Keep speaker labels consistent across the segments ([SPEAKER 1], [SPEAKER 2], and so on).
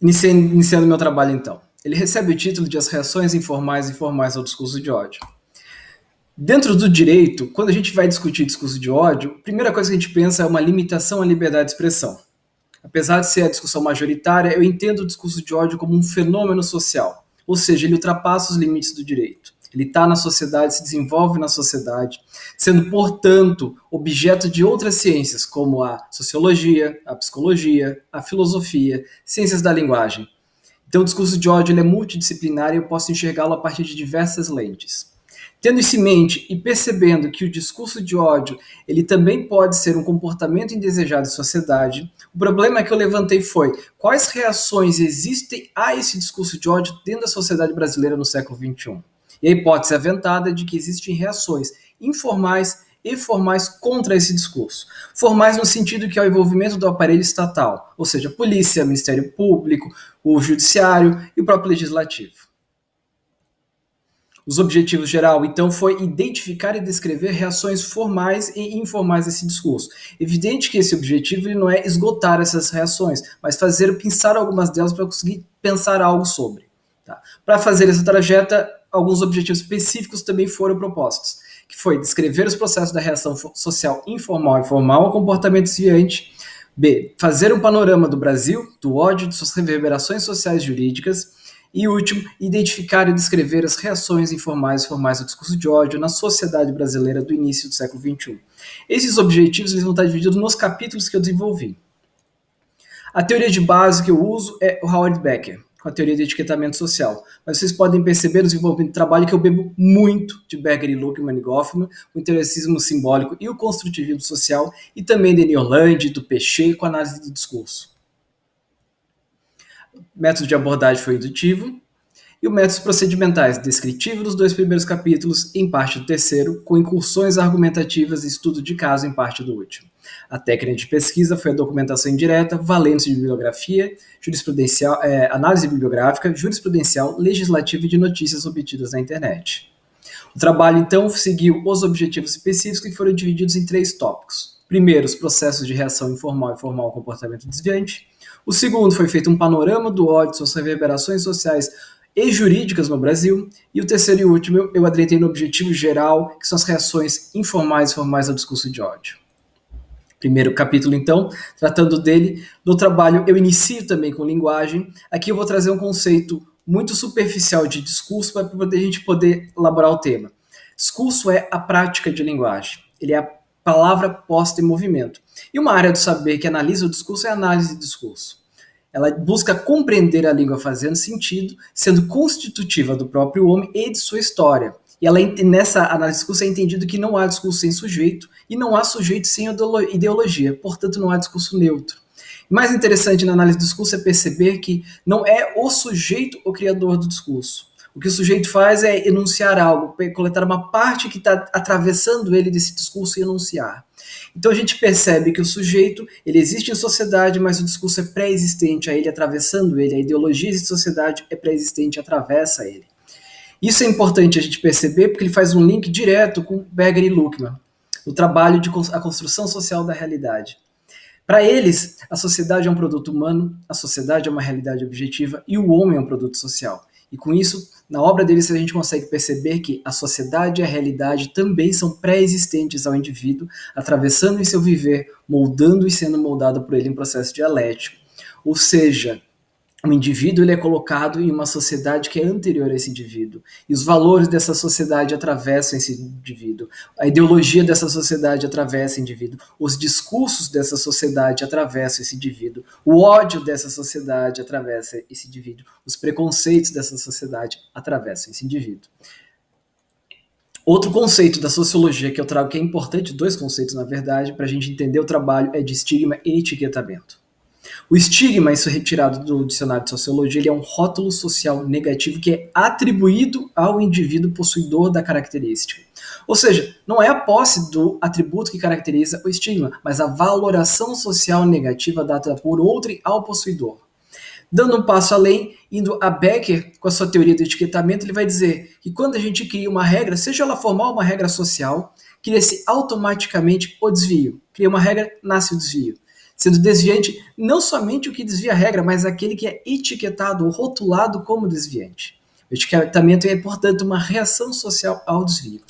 [SPEAKER 1] Iniciando meu trabalho, então. Ele recebe o título de As Reações Informais e Formais ao Discurso de Ódio. Dentro do direito, quando a gente vai discutir discurso de ódio, a primeira coisa que a gente pensa é uma limitação à liberdade de expressão. Apesar de ser a discussão majoritária, eu entendo o discurso de ódio como um fenômeno social, ou seja, ele ultrapassa os limites do direito. Ele está na sociedade, se desenvolve na sociedade, sendo, portanto, objeto de outras ciências, como a sociologia, a psicologia, a filosofia, ciências da linguagem. Então, o discurso de ódio ele é multidisciplinar e eu posso enxergá-lo a partir de diversas lentes. Tendo isso em mente e percebendo que o discurso de ódio ele também pode ser um comportamento indesejado em sociedade, o problema que eu levantei foi quais reações existem a esse discurso de ódio dentro da sociedade brasileira no século XXI. E a hipótese aventada de que existem reações informais e formais contra esse discurso. Formais no sentido que é o envolvimento do aparelho estatal, ou seja, a polícia, o Ministério Público, o Judiciário e o próprio Legislativo. Os objetivos geral, então, foi identificar e descrever reações formais e informais desse discurso. Evidente que esse objetivo ele não é esgotar essas reações, mas pensar algumas delas para conseguir pensar algo sobre. Tá? Para fazer essa trajeta, alguns objetivos específicos também foram propostos, que foi descrever os processos da reação social informal e formal ao comportamento desviante. B. Fazer um panorama do Brasil, do ódio, de suas reverberações sociais e jurídicas. E último, identificar e descrever as reações informais e formais ao discurso de ódio na sociedade brasileira do início do século XXI. Esses objetivos eles vão estar divididos nos capítulos que eu desenvolvi. A teoria de base que eu uso é o Howard Becker, com a teoria de etiquetamento social. Mas vocês podem perceber no desenvolvimento do trabalho que eu bebo muito de Becker e Luckmann e Goffman, o interessismo simbólico e o construtivismo social, e também de Neil Land, do Pechet, com a análise do discurso. O método de abordagem foi indutivo, e os métodos procedimentais, descritivo dos 2 primeiros capítulos, em parte do terceiro, com incursões argumentativas e estudo de caso em parte do último. A técnica de pesquisa foi a documentação indireta, valendo-se de bibliografia, jurisprudencial, análise bibliográfica, jurisprudencial, legislativa e de notícias obtidas na internet. O trabalho, então, seguiu os objetivos específicos que foram divididos em 3 tópicos. Primeiro, os processos de reação informal e formal ao comportamento desviante. O segundo foi feito um panorama do ódio, suas reverberações sociais e jurídicas no Brasil. E o terceiro e último, eu adrentei no objetivo geral, que são as reações informais e formais ao discurso de ódio. Primeiro capítulo, então, tratando dele, do trabalho, eu inicio também com linguagem. Aqui eu vou trazer um conceito muito superficial de discurso para a gente poder elaborar o tema. Discurso é a prática de linguagem. Ele é a palavra posta em movimento. E uma área do saber que analisa o discurso é a análise de discurso. Ela busca compreender a língua fazendo sentido, sendo constitutiva do próprio homem e de sua história. E nessa análise de discurso é entendido que não há discurso sem sujeito e não há sujeito sem ideologia, portanto não há discurso neutro. O mais interessante na análise do discurso é perceber que não é o sujeito o criador do discurso. O que o sujeito faz é enunciar algo, coletar uma parte que está atravessando ele desse discurso e enunciar. Então a gente percebe que o sujeito, ele existe em sociedade, mas o discurso é pré-existente a ele, atravessando ele. A ideologia de sociedade é pré-existente, atravessa ele. Isso é importante a gente perceber porque ele faz um link direto com Becker e Luckmann, no trabalho de a construção social da realidade. Para eles, a sociedade é um produto humano, a sociedade é uma realidade objetiva e o homem é um produto social. E com isso, na obra deles, a gente consegue perceber que a sociedade e a realidade também são pré-existentes ao indivíduo, atravessando em seu viver, moldando e sendo moldado por ele em processo dialético. Ou seja, o indivíduo ele é colocado em uma sociedade que é anterior a esse indivíduo. E os valores dessa sociedade atravessam esse indivíduo. A ideologia dessa sociedade atravessa esse indivíduo. Os discursos dessa sociedade atravessam esse indivíduo. O ódio dessa sociedade atravessa esse indivíduo. Os preconceitos dessa sociedade atravessam esse indivíduo. Outro conceito da sociologia que eu trago, que é importante, 2 conceitos na verdade, para a gente entender o trabalho, é de estigma e etiquetamento. O estigma, isso é retirado do dicionário de sociologia, ele é um rótulo social negativo que é atribuído ao indivíduo possuidor da característica. Ou seja, não é a posse do atributo que caracteriza o estigma, mas a valoração social negativa dada por outro ao possuidor. Dando um passo além, indo a Becker, com a sua teoria do etiquetamento, ele vai dizer que quando a gente cria uma regra, seja ela formal ou uma regra social, cria-se automaticamente o desvio. Cria uma regra, nasce o desvio. Sendo desviante não somente o que desvia a regra, mas aquele que é etiquetado ou rotulado como desviante. O etiquetamento é, portanto, uma reação social ao desvio.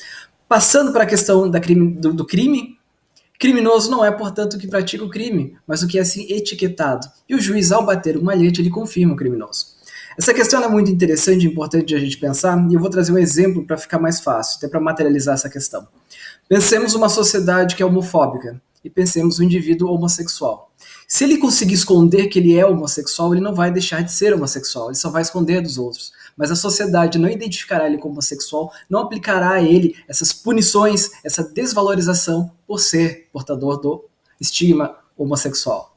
[SPEAKER 1] Passando para a questão do crime, criminoso não é, portanto, o que pratica o crime, mas o que é assim etiquetado. E o juiz, ao bater o malhete, ele confirma o criminoso. Essa questão é muito interessante e importante de a gente pensar, e eu vou trazer um exemplo para ficar mais fácil, até para materializar essa questão. Pensemos uma sociedade que é homofóbica e pensemos um indivíduo homossexual. Se ele conseguir esconder que ele é homossexual, ele não vai deixar de ser homossexual, ele só vai esconder dos outros. Mas a sociedade não identificará ele como homossexual, não aplicará a ele essas punições, essa desvalorização por ser portador do estigma homossexual.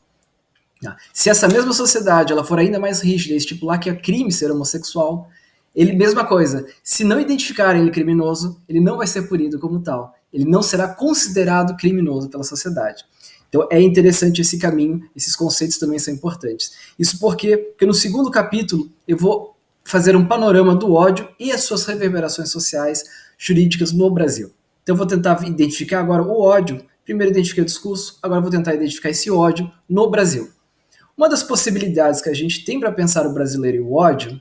[SPEAKER 1] Se essa mesma sociedade ela for ainda mais rígida e estipular que é crime ser homossexual, ele, mesma coisa, se não identificarem ele criminoso, ele não vai ser punido como tal. Ele não será considerado criminoso pela sociedade. Então é interessante esse caminho, esses conceitos também são importantes. Isso porque no segundo capítulo eu vou fazer um panorama do ódio e as suas reverberações sociais, jurídicas no Brasil. Então eu vou tentar identificar agora o ódio. Primeiro identifiquei o discurso, agora eu vou tentar identificar esse ódio no Brasil. Uma das possibilidades que a gente tem para pensar o brasileiro e o ódio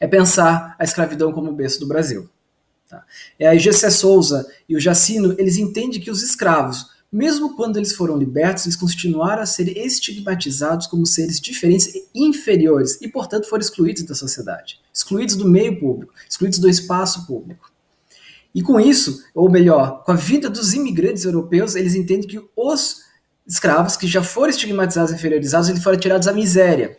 [SPEAKER 1] é pensar a escravidão como o berço do Brasil. Tá? A Gessé Souza e o Jacino, eles entendem que os escravos, mesmo quando eles foram libertos, eles continuaram a ser estigmatizados como seres diferentes e inferiores e, portanto, foram excluídos da sociedade, excluídos do meio público, excluídos do espaço público. E com isso, ou melhor, com a vinda dos imigrantes europeus, eles entendem que os escravos que já foram estigmatizados e inferiorizados, eles foram tirados à miséria.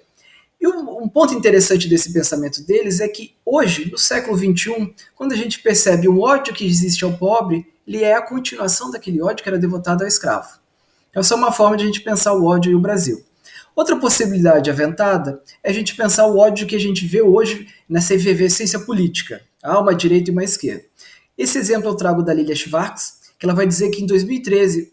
[SPEAKER 1] E um ponto interessante desse pensamento deles é que hoje, no século XXI, quando a gente percebe o ódio que existe ao pobre, ele é a continuação daquele ódio que era devotado ao escravo. Então, essa é uma forma de a gente pensar o ódio e o Brasil. Outra possibilidade aventada é a gente pensar o ódio que a gente vê hoje nessa efervescência política. Há uma direita e uma esquerda. Esse exemplo eu trago da Lilia Schwartz, que ela vai dizer que em 2013,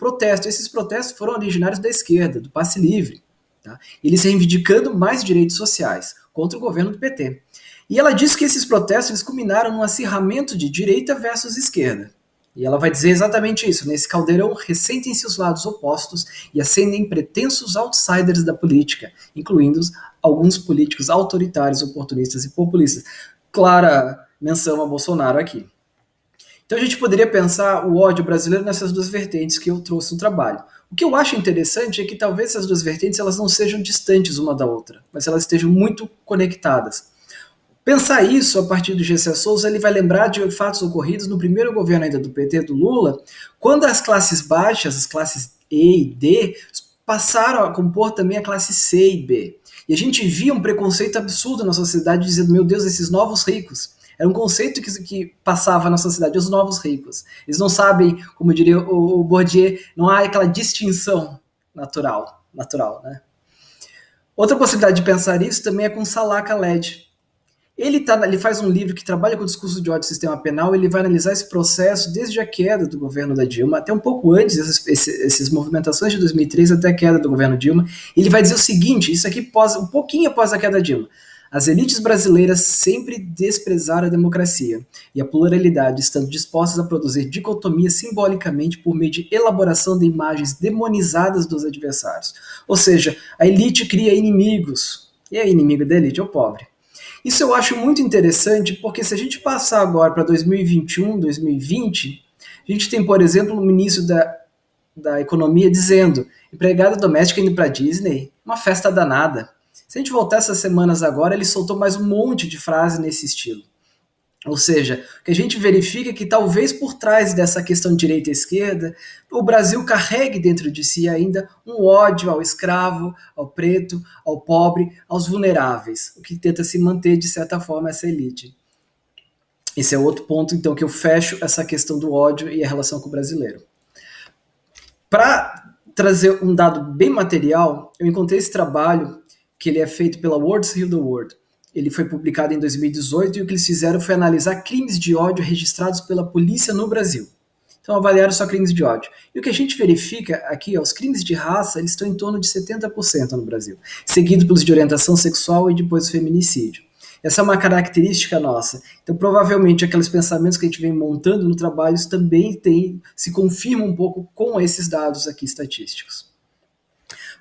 [SPEAKER 1] esses protestos foram originários da esquerda, do passe livre. Tá? Eles reivindicando mais direitos sociais contra o governo do PT. E ela diz que esses protestos eles culminaram num acirramento de direita versus esquerda. E ela vai dizer exatamente isso. Nesse caldeirão ressentem-se os lados opostos e acendem pretensos outsiders da política, incluindo alguns políticos autoritários, oportunistas e populistas. Clara menção a Bolsonaro aqui. Então a gente poderia pensar o ódio brasileiro nessas duas vertentes que eu trouxe no trabalho. O que eu acho interessante é que talvez essas duas vertentes elas não sejam distantes uma da outra, mas elas estejam muito conectadas. Pensar isso a partir do Gessé Souza, ele vai lembrar de fatos ocorridos no primeiro governo ainda do PT, do Lula, quando as classes baixas, as classes E e D, passaram a compor também a classe C e B. E a gente via um preconceito absurdo na sociedade, dizendo, meu Deus, esses novos ricos. Era um conceito que passava na sociedade, os novos ricos. Eles não sabem, como diria o Bourdieu, não há aquela distinção natural, né? Outra possibilidade de pensar isso também é com Salah Khaled. Ele faz um livro que trabalha com o discurso de ódio e sistema penal, ele vai analisar esse processo desde a queda do governo da Dilma, até um pouco antes, essas movimentações de 2003 até a queda do governo Dilma. Ele vai dizer o seguinte, isso aqui um pouquinho após a queda da Dilma. As elites brasileiras sempre desprezaram a democracia e a pluralidade, estando dispostas a produzir dicotomia simbolicamente por meio de elaboração de imagens demonizadas dos adversários. Ou seja, a elite cria inimigos, e a inimigo da elite é o pobre. Isso eu acho muito interessante, porque se a gente passar agora para 2021, 2020, a gente tem, por exemplo, o ministro da Economia dizendo, empregada doméstica indo para Disney, uma festa danada. Se a gente voltar essas semanas agora, ele soltou mais um monte de frases nesse estilo. Ou seja, o que a gente verifica é que talvez por trás dessa questão de direita e esquerda, o Brasil carregue dentro de si ainda um ódio ao escravo, ao preto, ao pobre, aos vulneráveis, o que tenta se manter, de certa forma, essa elite. Esse é outro ponto, então, que eu fecho essa questão do ódio e a relação com o brasileiro. Para trazer um dado bem material, eu encontrei esse trabalho que ele é feito pela Words Heal the World. Ele foi publicado em 2018 e o que eles fizeram foi analisar crimes de ódio registrados pela polícia no Brasil. Então avaliaram só crimes de ódio. E o que a gente verifica aqui, os crimes de raça, eles estão em torno de 70% no Brasil, seguido pelos de orientação sexual e depois o feminicídio. Essa é uma característica nossa. Então provavelmente aqueles pensamentos que a gente vem montando no trabalho também se confirmam um pouco com esses dados aqui estatísticos.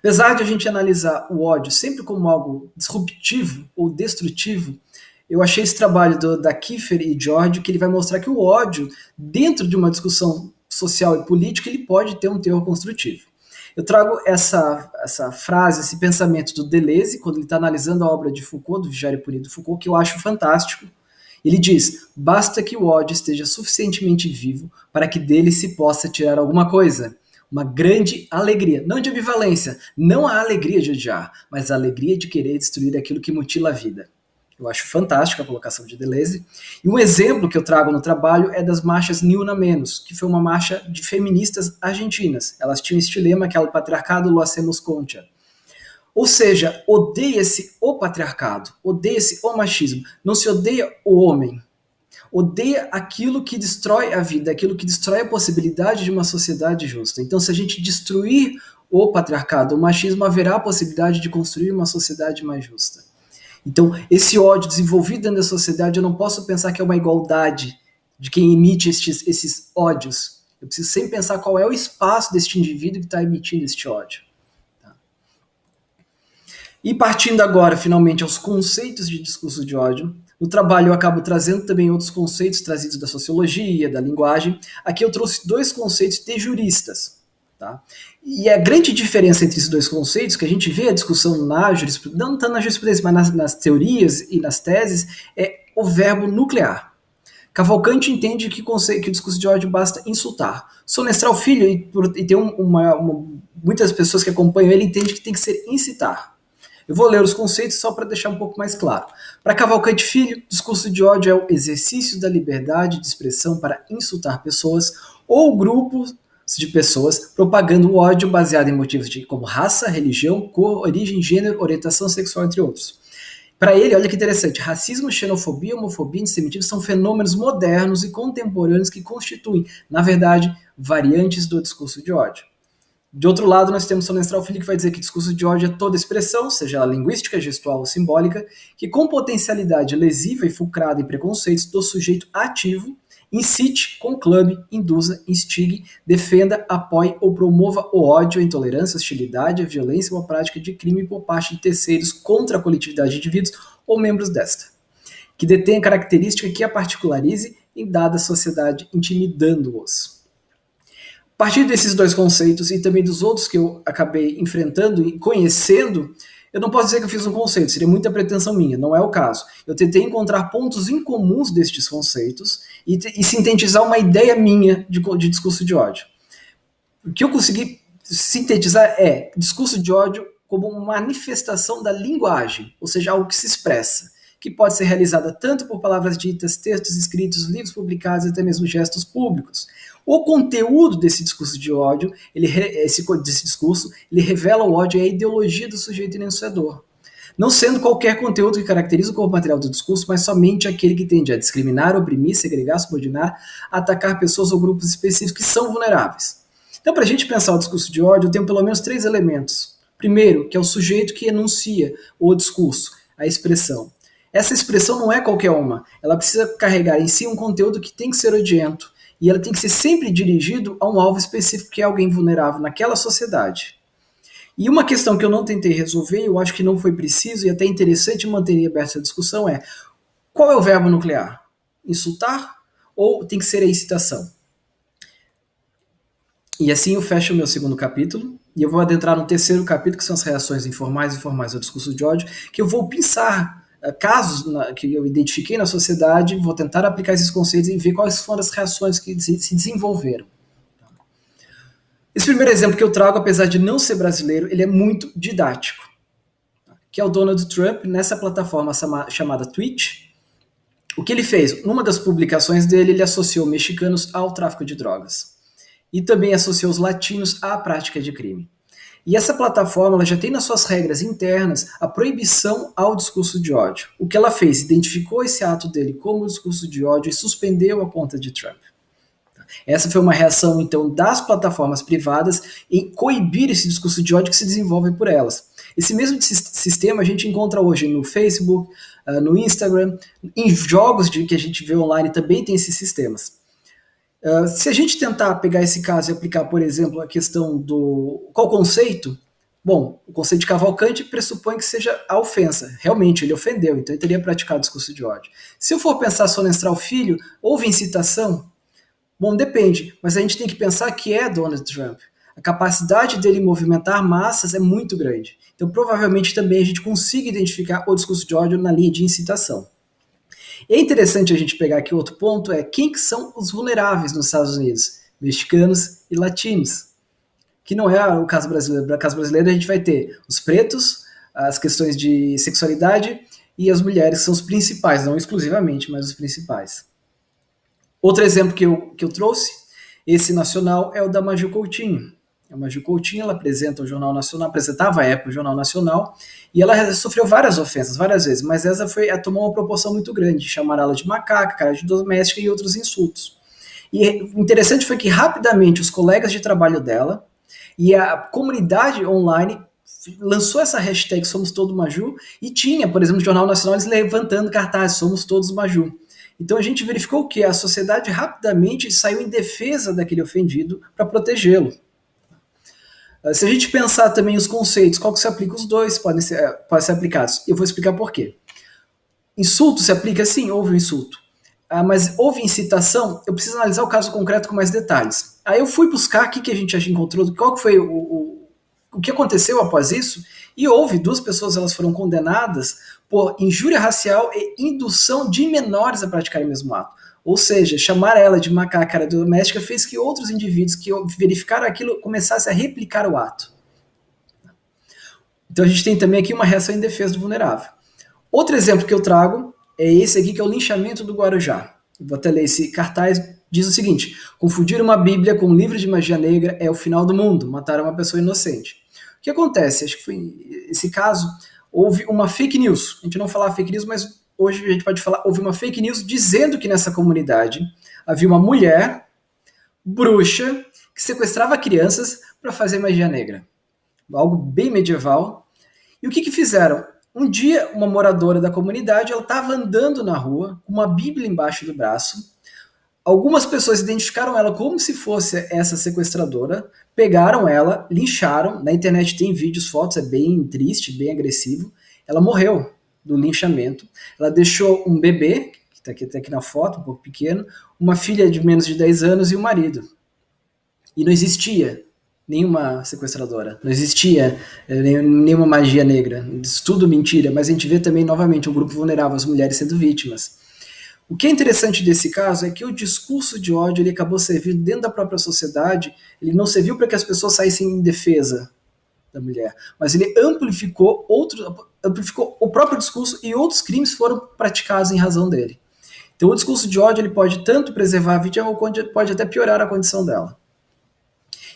[SPEAKER 1] Apesar de a gente analisar o ódio sempre como algo disruptivo ou destrutivo, eu achei esse trabalho da Kiefer e George que ele vai mostrar que o ódio, dentro de uma discussão social e política, ele pode ter um teor construtivo. Eu trago essa frase, esse pensamento do Deleuze, quando ele está analisando a obra de Foucault, do Vigiar e Punir do Foucault, que eu acho fantástico. Ele diz: basta que o ódio esteja suficientemente vivo para que dele se possa tirar alguma coisa. Uma grande alegria, não de ambivalência, não a alegria de odiar, mas a alegria de querer destruir aquilo que mutila a vida. Eu acho fantástica a colocação de Deleuze. E um exemplo que eu trago no trabalho é das marchas Ni Una Menos, que foi uma marcha de feministas argentinas. Elas tinham este lema que é o patriarcado lo hacemos contra. Ou seja, odeia-se o patriarcado, odeia-se o machismo, não se odeia o homem. Odeia aquilo que destrói a vida, aquilo que destrói a possibilidade de uma sociedade justa. Então, se a gente destruir o patriarcado, o machismo, haverá a possibilidade de construir uma sociedade mais justa. Então, esse ódio desenvolvido dentro da sociedade, eu não posso pensar que é uma igualdade de quem emite esses ódios. Eu preciso sempre pensar qual é o espaço deste indivíduo que está emitindo este ódio. Tá? E partindo agora, finalmente, aos conceitos de discurso de ódio, no trabalho eu acabo trazendo também outros conceitos trazidos da sociologia, da linguagem. Aqui eu trouxe 2 conceitos de juristas. Tá? E a grande diferença entre esses 2 conceitos, que a gente vê a discussão na jurisprudência, não tanto na jurisprudência, mas nas teorias e nas teses, é o verbo nuclear. Cavalcante entende que o discurso de ódio basta insultar. Sonestral Filho, e tem muitas pessoas que acompanham ele, entende que tem que ser incitar. Eu vou ler os conceitos só para deixar um pouco mais claro. Para Cavalcante Filho, discurso de ódio é o exercício da liberdade de expressão para insultar pessoas ou grupos de pessoas propagando o ódio baseado em motivos como raça, religião, cor, origem, gênero, orientação sexual, entre outros. Para ele, olha que interessante, racismo, xenofobia, homofobia e antissemitismo são fenômenos modernos e contemporâneos que constituem, na verdade, variantes do discurso de ódio. De outro lado, nós temos Sonestral Filho, que vai dizer que discurso de ódio é toda expressão, seja ela linguística, gestual ou simbólica, que com potencialidade lesiva e fulcrada em preconceitos do sujeito ativo, incite, conclame, induza, instigue, defenda, apoie ou promova o ódio, a intolerância, a hostilidade, a violência ou a prática de crime por parte de terceiros contra a coletividade de indivíduos ou membros desta, que detém característica que a particularize em dada sociedade, intimidando-os. A partir desses 2 conceitos e também dos outros que eu acabei enfrentando e conhecendo, eu não posso dizer que eu fiz um conceito, seria muita pretensão minha, não é o caso. Eu tentei encontrar pontos incomuns destes conceitos e sintetizar uma ideia minha de discurso de ódio. O que eu consegui sintetizar é discurso de ódio como uma manifestação da linguagem, ou seja, algo que se expressa, que pode ser realizada tanto por palavras ditas, textos escritos, livros publicados, até mesmo gestos públicos. O conteúdo desse discurso de ódio, desse discurso, ele revela o ódio e a ideologia do sujeito enunciador. Não sendo qualquer conteúdo que caracteriza o corpo material do discurso, mas somente aquele que tende a discriminar, oprimir, segregar, subordinar, atacar pessoas ou grupos específicos que são vulneráveis. Então, para a gente pensar o discurso de ódio, eu tenho pelo menos 3 elementos. Primeiro, que é o sujeito que enuncia o discurso, a expressão. Essa expressão não é qualquer uma, ela precisa carregar em si um conteúdo que tem que ser odiento, e ela tem que ser sempre dirigido a um alvo específico, que é alguém vulnerável naquela sociedade. E uma questão que eu não tentei resolver, eu acho que não foi preciso, e até interessante manter aberta essa discussão, é qual é o verbo nuclear? Insultar ou tem que ser a incitação? E assim eu fecho o meu 2º capítulo, e eu vou adentrar no 3º capítulo, que são as reações informais e informais ao discurso de ódio, que eu vou pensar casos que eu identifiquei na sociedade, vou tentar aplicar esses conceitos e ver quais foram as reações que se desenvolveram. Esse primeiro exemplo que eu trago, apesar de não ser brasileiro, ele é muito didático, que é o Donald Trump, nessa plataforma chamada Twitch. O que ele fez? Numa das publicações dele, ele associou mexicanos ao tráfico de drogas. E também associou os latinos à prática de crime. E essa plataforma ela já tem nas suas regras internas a proibição ao discurso de ódio. O que ela fez? Identificou esse ato dele como discurso de ódio e suspendeu a conta de Trump. Essa foi uma reação, então, das plataformas privadas em coibir esse discurso de ódio que se desenvolve por elas. Esse mesmo sistema a gente encontra hoje no Facebook, no Instagram, em jogos que a gente vê online também tem esses sistemas. Se a gente tentar pegar esse caso e aplicar, por exemplo, a questão do... Qual o conceito? Bom, o conceito de Cavalcante pressupõe que seja a ofensa. Realmente, ele ofendeu, então ele teria praticado discurso de ódio. Se eu for pensar sonestrar o filho, houve incitação? Bom, depende, mas a gente tem que pensar que é Donald Trump. A capacidade dele movimentar massas é muito grande. Então, provavelmente também a gente consiga identificar o discurso de ódio na linha de incitação. E é interessante a gente pegar aqui outro ponto, é quem que são os vulneráveis nos Estados Unidos? Mexicanos e latinos. Que não é o caso brasileiro. No caso brasileiro a gente vai ter os pretos, as questões de sexualidade e as mulheres que são os principais, não exclusivamente, mas os principais. Outro exemplo que eu trouxe, esse nacional, é o da Maju Coutinho. A Maju Coutinho, ela apresenta o Jornal Nacional, apresentava à época o Jornal Nacional, e ela sofreu várias ofensas, várias vezes, mas essa tomou uma proporção muito grande, chamar ela de macaca, cara de doméstica e outros insultos. E o interessante foi que rapidamente os colegas de trabalho dela e a comunidade online lançou essa hashtag Somos Todos Maju e tinha, por exemplo, no Jornal Nacional eles levantando cartazes Somos Todos Maju. Então a gente verificou que a sociedade rapidamente saiu em defesa daquele ofendido para protegê-lo. Se a gente pensar também os conceitos, qual que se aplica? Os dois podem ser aplicados. Eu vou explicar por quê. Insulto se aplica? Sim, houve um insulto. Mas houve incitação? Eu preciso analisar o caso concreto com mais detalhes. Aí eu fui buscar o que a gente já encontrou, qual que foi o que aconteceu após isso, e houve 2 pessoas, elas foram condenadas por injúria racial e indução de menores a praticarem o mesmo ato. Ou seja, chamar ela de macaca doméstica fez que outros indivíduos que verificaram aquilo começassem a replicar o ato. Então a gente tem também aqui uma reação em defesa do vulnerável. Outro exemplo que eu trago é esse aqui, que é o linchamento do Guarujá. Vou até ler esse cartaz, diz o seguinte: confundir uma Bíblia com um livro de magia negra é o final do mundo, matar uma pessoa inocente. O que acontece? Acho que foi esse caso, houve uma fake news. A gente não fala fake news, mas hoje a gente pode falar, houve uma fake news dizendo que nessa comunidade havia uma mulher bruxa que sequestrava crianças para fazer magia negra. Algo bem medieval. E o que fizeram? Um dia, uma moradora da comunidade, ela estava andando na rua com uma Bíblia embaixo do braço. Algumas pessoas identificaram ela como se fosse essa sequestradora, pegaram ela, lincharam. Na internet tem vídeos, fotos, é bem triste, bem agressivo. Ela morreu do linchamento. Ela deixou um bebê, que está aqui na foto, um pouco pequeno, uma filha de menos de 10 anos e um marido. E não existia nenhuma sequestradora, não existia nenhuma magia negra, isso tudo mentira, mas a gente vê também novamente um grupo vulnerável, as mulheres sendo vítimas. O que é interessante desse caso é que o discurso de ódio ele acabou servindo dentro da própria sociedade, ele não serviu para que as pessoas saíssem em defesa da mulher, mas ele amplificou o próprio discurso e outros crimes foram praticados em razão dele. Então o discurso de ódio ele pode tanto preservar a vítima ou pode até piorar a condição dela.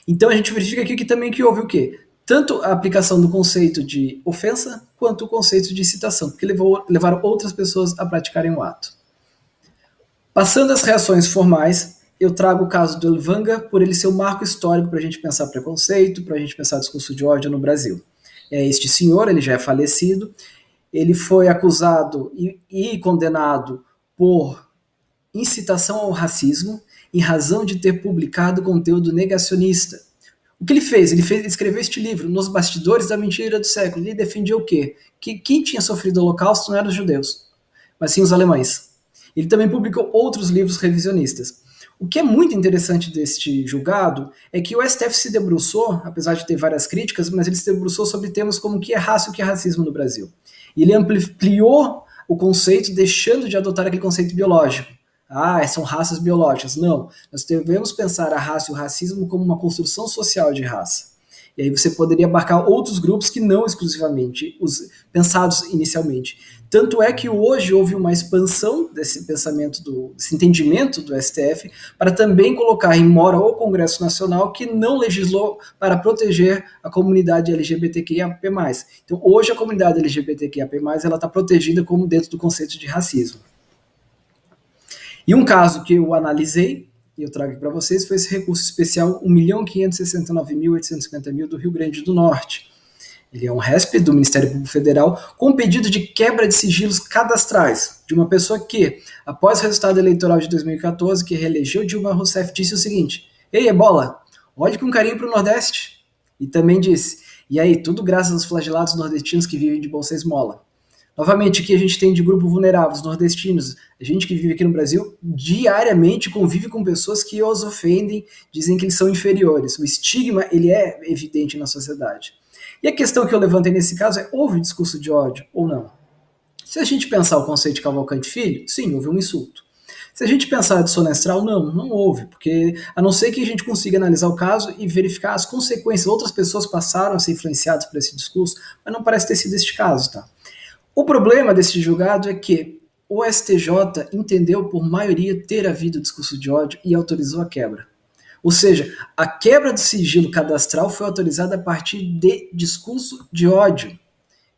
[SPEAKER 1] Então a gente verifica aqui que também que houve o quê? Tanto a aplicação do conceito de ofensa, quanto o conceito de incitação, porque levaram outras pessoas a praticarem o ato. Passando às reações formais, eu trago o caso do Elvanga, por ele ser um marco histórico para a gente pensar preconceito, para a gente pensar discurso de ódio no Brasil. Este senhor, ele já é falecido, ele foi acusado e condenado por incitação ao racismo, em razão de ter publicado conteúdo negacionista. O que ele fez? Ele escreveu este livro, Nos Bastidores da Mentira do Século. Ele defendia o quê? Que quem tinha sofrido o Holocausto não eram os judeus, mas sim os alemães. Ele também publicou outros livros revisionistas. O que é muito interessante deste julgado é que o STF se debruçou, apesar de ter várias críticas, mas ele se debruçou sobre temas como o que é raça e o que é racismo no Brasil. E ele ampliou o conceito, deixando de adotar aquele conceito biológico. São raças biológicas. Não, nós devemos pensar a raça e o racismo como uma construção social de raça. E aí você poderia abarcar outros grupos que não exclusivamente os pensados inicialmente. Tanto é que hoje houve uma expansão desse pensamento, desse entendimento do STF, para também colocar em mora o Congresso Nacional, que não legislou para proteger a comunidade LGBTQIAP+. Então hoje a comunidade LGBTQIAP+, ela está protegida como dentro do conceito de racismo. E um caso que eu analisei, e eu trago aqui para vocês, foi esse recurso especial 1.569.850 do Rio Grande do Norte. Ele é um RESP do Ministério Público Federal com pedido de quebra de sigilos cadastrais de uma pessoa que, após o resultado eleitoral de 2014, que reelegeu Dilma Rousseff, disse o seguinte: Ei, Ebola, olhe com carinho para o Nordeste. E também disse: E aí, tudo graças aos flagelados nordestinos que vivem de bolsa esmola. Novamente, aqui a gente tem de grupo vulnerável, os nordestinos. A gente que vive aqui no Brasil diariamente convive com pessoas que os ofendem, dizem que eles são inferiores. O estigma, ele é evidente na sociedade. E a questão que eu levantei nesse caso é, houve discurso de ódio ou não? Se a gente pensar o conceito de Cavalcante Filho, sim, houve um insulto. Se a gente pensar de Sonestral, não houve, porque a não ser que a gente consiga analisar o caso e verificar as consequências, outras pessoas passaram a ser influenciadas por esse discurso, mas não parece ter sido este caso, tá? O problema desse julgado é que o STJ entendeu por maioria ter havido discurso de ódio e autorizou a quebra. Ou seja, a quebra do sigilo cadastral foi autorizada a partir de discurso de ódio.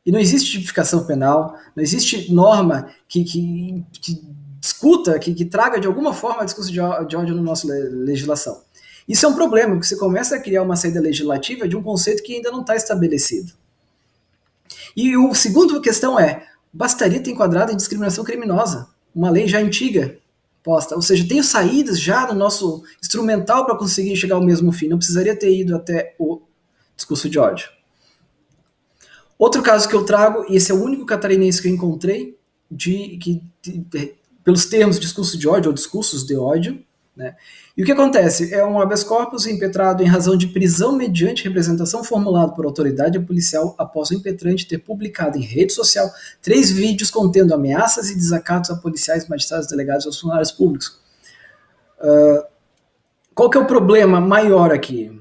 [SPEAKER 1] E não existe tipificação penal, não existe norma que discuta, que traga de alguma forma discurso de ódio na nossa legislação. Isso é um problema, porque você começa a criar uma saída legislativa de um conceito que ainda não está estabelecido. E a segunda questão é, bastaria ter enquadrado em discriminação criminosa, uma lei já antiga posta, ou seja, tenho saídas já no nosso instrumental para conseguir chegar ao mesmo fim, não precisaria ter ido até o discurso de ódio. Outro caso que eu trago, e esse é o único catarinense que eu encontrei, pelos termos discurso de ódio ou discursos de ódio, né? E o que acontece? É um habeas corpus impetrado em razão de prisão mediante representação formulada por autoridade policial após o impetrante ter publicado em rede social 3 vídeos contendo ameaças e desacatos a policiais, magistrados, delegados e aos funcionários públicos. Qual que é o problema maior aqui?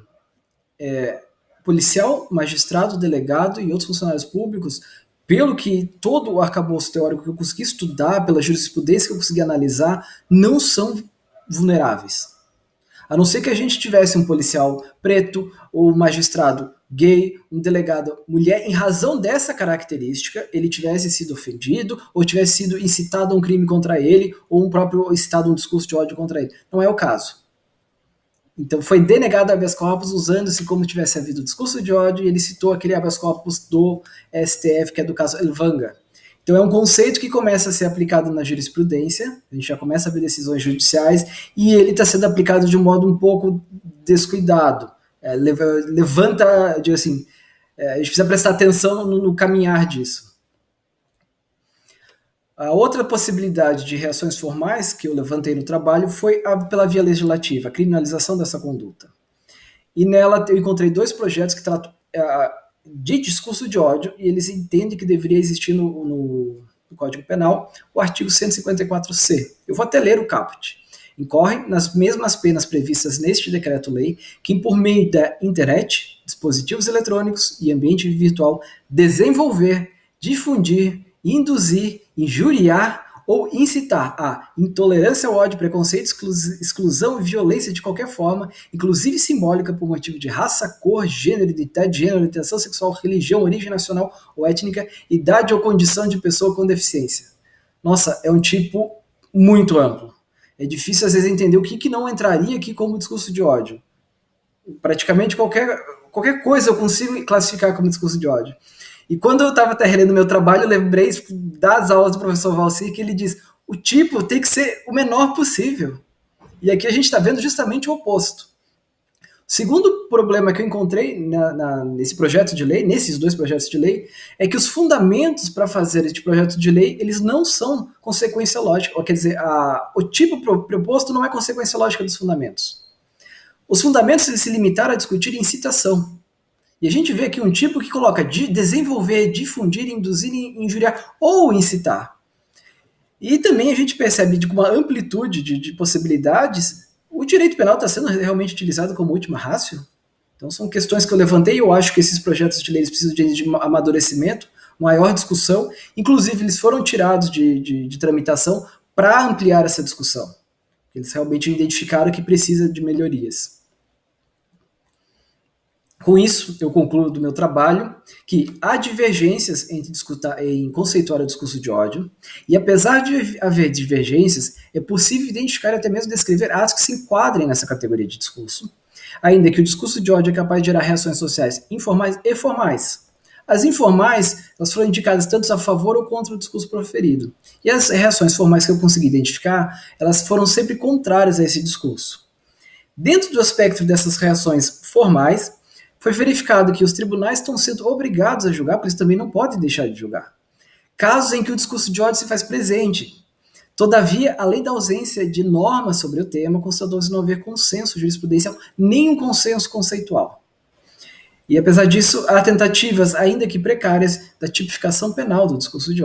[SPEAKER 1] Policial, magistrado, delegado e outros funcionários públicos, pelo que todo o arcabouço teórico que eu consegui estudar, pela jurisprudência que eu consegui analisar, não são vulneráveis. A não ser que a gente tivesse um policial preto, ou um magistrado gay, um delegado mulher, em razão dessa característica, ele tivesse sido ofendido, ou tivesse sido incitado a um crime contra ele, ou um próprio incitado a um discurso de ódio contra ele. Não é o caso. Então foi denegado habeas corpus usando-se como tivesse havido discurso de ódio, e ele citou aquele habeas corpus do STF, que é do caso Elvanga. Então é um conceito que começa a ser aplicado na jurisprudência, a gente já começa a ver decisões judiciais, e ele está sendo aplicado de um modo um pouco descuidado. Levanta, digo assim, a gente precisa prestar atenção no caminhar disso. A outra possibilidade de reações formais que eu levantei no trabalho foi pela via legislativa, a criminalização dessa conduta. E nela eu encontrei 2 projetos que tratam de discurso de ódio, e eles entendem que deveria existir no Código Penal o artigo 154C. Eu vou até ler o caput. Incorre nas mesmas penas previstas neste decreto-lei, que por meio da internet, dispositivos eletrônicos e ambiente virtual, desenvolver, difundir, induzir, injuriar ou incitar a intolerância ao ódio, preconceito, exclusão e violência de qualquer forma, inclusive simbólica, por motivo de raça, cor, gênero, identidade de gênero, orientação sexual, religião, origem nacional ou étnica, idade ou condição de pessoa com deficiência. Nossa, é um tipo muito amplo. É difícil às vezes entender o que não entraria aqui como discurso de ódio. Praticamente qualquer coisa eu consigo classificar como discurso de ódio. E quando eu estava até relendo meu trabalho, eu lembrei das aulas do professor Valci, que ele diz, o tipo tem que ser o menor possível. E aqui a gente está vendo justamente o oposto. O segundo problema que eu encontrei nesse projeto de lei, nesses 2 projetos de lei, é que os fundamentos para fazer este projeto de lei, eles não são consequência lógica, ou quer dizer, o tipo proposto não é consequência lógica dos fundamentos. Os fundamentos eles se limitaram a discutir incitação. E a gente vê aqui um tipo que coloca desenvolver, difundir, induzir, injuriar ou incitar. E também a gente percebe com uma amplitude de possibilidades, o direito penal está sendo realmente utilizado como última ratio. Então são questões que eu levantei, e eu acho que esses projetos de lei precisam de amadurecimento, maior discussão, inclusive eles foram tirados de tramitação para ampliar essa discussão. Eles realmente identificaram que precisa de melhorias. Com isso, eu concluo do meu trabalho que há divergências em conceituar o discurso de ódio, e apesar de haver divergências, é possível identificar e até mesmo descrever atos que se enquadrem nessa categoria de discurso, ainda que o discurso de ódio é capaz de gerar reações sociais informais e formais. As informais, elas foram indicadas tanto a favor ou contra o discurso proferido, e as reações formais que eu consegui identificar, elas foram sempre contrárias a esse discurso. Dentro do aspecto dessas reações formais, foi verificado que os tribunais estão sendo obrigados a julgar, porque eles também não podem deixar de julgar. Casos em que o discurso de ódio se faz presente. Todavia, além da ausência de normas sobre o tema, constatou-se não haver consenso jurisprudencial, nem um consenso conceitual. E apesar disso, há tentativas, ainda que precárias, da tipificação penal do discurso de ódio.